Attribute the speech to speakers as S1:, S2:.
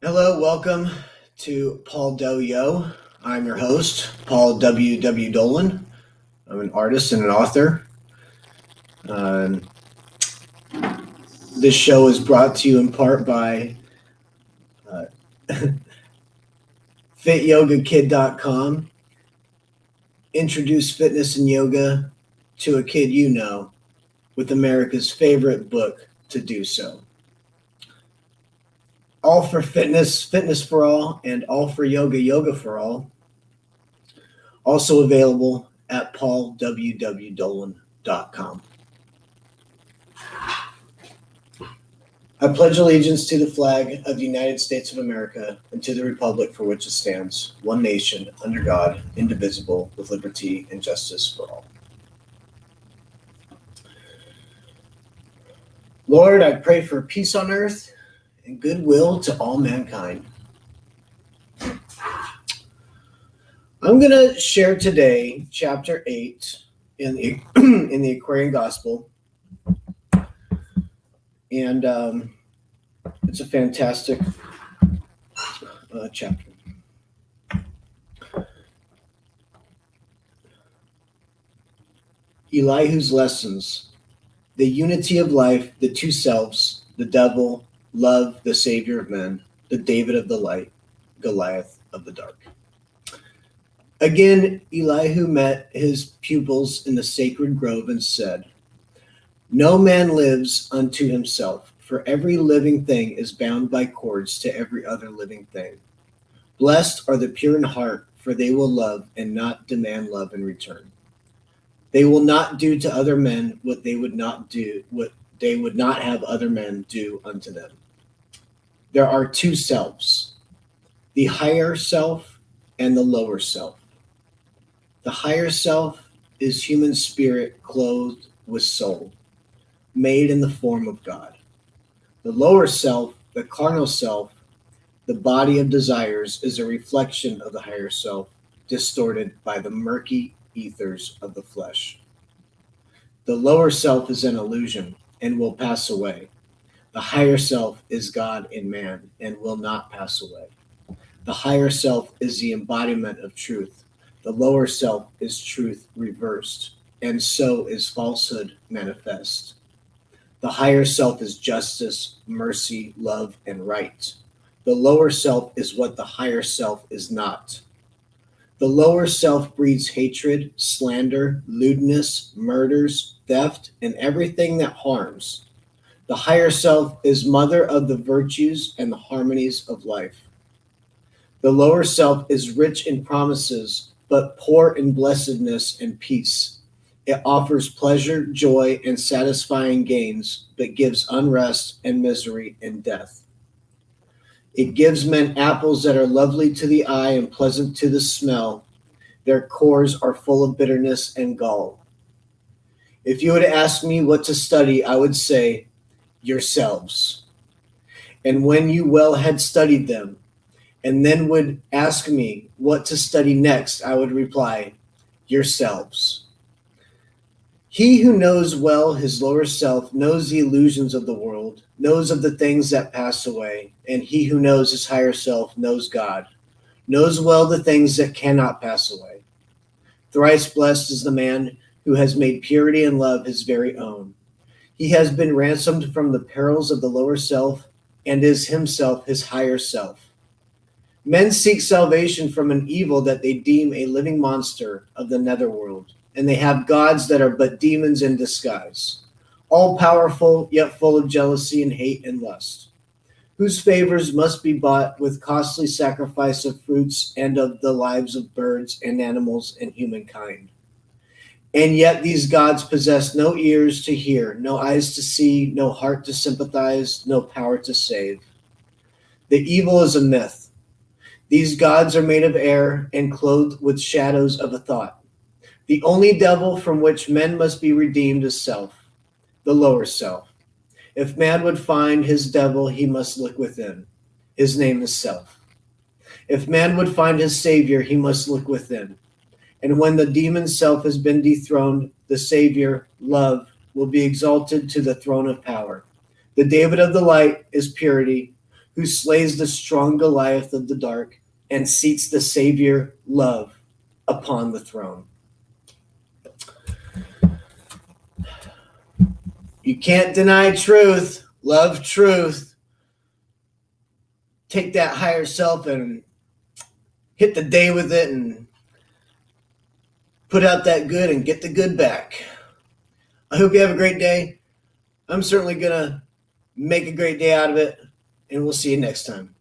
S1: Hello, welcome to Paul Yo. I'm your host, Paul W. Dolan. I'm an artist and an author. This show is brought to you in part by FitYogaKid.com. Introduce fitness and yoga to a kid you know with America's favorite book to do so. All for fitness, fitness for all, and all for yoga, yoga for all. Also available at paulwwdolan.com. I pledge allegiance to the flag of the United States of America and to the republic for which it stands, one nation, under God, indivisible, with liberty and justice for all. Lord, I pray for peace on earth and goodwill to all mankind. I'm going to share today chapter 8 in the Aquarian Gospel. And it's a fantastic chapter. Elihu's lessons: the unity of life, the two selves, the devil, love, the savior of men, the David of the light, Goliath of the dark. Again, Elihu met his pupils in the sacred grove and said, "No man lives unto himself, for every living thing is bound by cords to every other living thing. Blessed are the pure in heart, for they will love and not demand love in return. They will not do to other men what they would not have other men do unto them. There are two selves, the higher self and the lower self. The higher self is human spirit clothed with soul, made in the form of God. The lower self, the carnal self, the body of desires, is a reflection of the higher self, distorted by the murky ethers of the flesh. The lower self is an illusion and will pass away. The higher self is God in man and will not pass away. The higher self is the embodiment of truth. The lower self is truth reversed, and so is falsehood manifest. The higher self is justice, mercy, love, and right. The lower self is what the higher self is not. The lower self breeds hatred, slander, lewdness, murders, theft, and everything that harms. The higher self is mother of the virtues and the harmonies of life. The lower self is rich in promises, but poor in blessedness and peace. It offers pleasure, joy, and satisfying gains, but gives unrest and misery and death. It gives men apples that are lovely to the eye and pleasant to the smell. Their cores are full of bitterness and gall. If you would ask me what to study, I would say, yourselves. And when you well had studied them, and then would ask me what to study next, I would reply, yourselves. He who knows well his lower self knows the illusions of the world, knows of the things that pass away, and he who knows his higher self knows God, knows well the things that cannot pass away. Thrice blessed is the man who has made purity and love his very own. He has been ransomed from the perils of the lower self and is himself his higher self. Men seek salvation from an evil that they deem a living monster of the netherworld, and they have gods that are but demons in disguise, all powerful yet full of jealousy and hate and lust, whose favors must be bought with costly sacrifice of fruits and of the lives of birds and animals and humankind. And yet these gods possess no ears to hear, no eyes to see, no heart to sympathize, no power to save. The evil is a myth. These gods are made of air and clothed with shadows of a thought. The only devil from which men must be redeemed is self, the lower self. If man would find his devil, he must look within. His name is self. If man would find his savior, he must look within. And when the demon self has been dethroned, the savior, love, will be exalted to the throne of power. The David of the light is purity, who slays the strong Goliath of the dark and seats the Savior love upon the throne. You can't deny truth. Love truth. Take that higher self and hit the day with it and put out that good and get the good back. I hope you have a great day. I'm certainly going to make a great day out of it, and we'll see you next time.